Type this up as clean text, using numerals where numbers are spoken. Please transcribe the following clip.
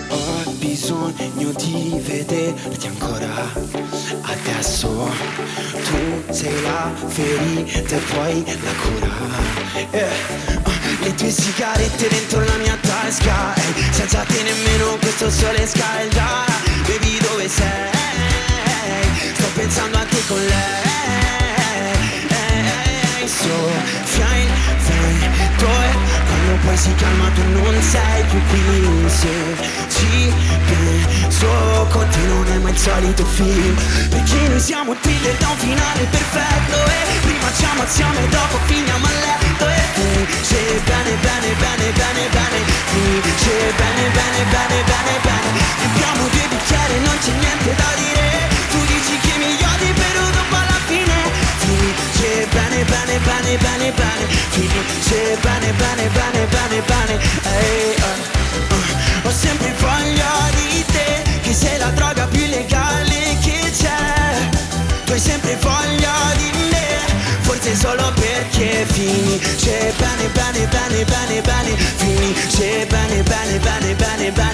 Ho bisogno di vederti ancora adesso. Tu sei la ferita e poi la cura. Le tue sigarette dentro la mia tasca, senza te nemmeno questo sole scalda. Baby, dove sei? Sto pensando a te con lei. Soffia il vento e quando poi si calma tu non sei più qui. Se ci penso con te non è mai il solito film, perché noi siamo thriller da un finale perfetto. E prima ci ammazziamo e dopo finiamo a letto. E finisce bene, bene, bene, bene, bene. Finisce bene, bene, bene, bene, bene. Abbiamo due bicchieri e non c'è niente da dire. Tu dici che mi odi però dopo alla fine finisce bene, bene, bene, bene, bene. Finisce bene, bene, bene, bene, bene. Ho sempre voglia di te, che sei la droga più illegale che c'è. Tu hai sempre voglia di me, forse solo perché finisce bene, bene, bene, bene, bene. Finisce bene, bene, bene, bene, bene.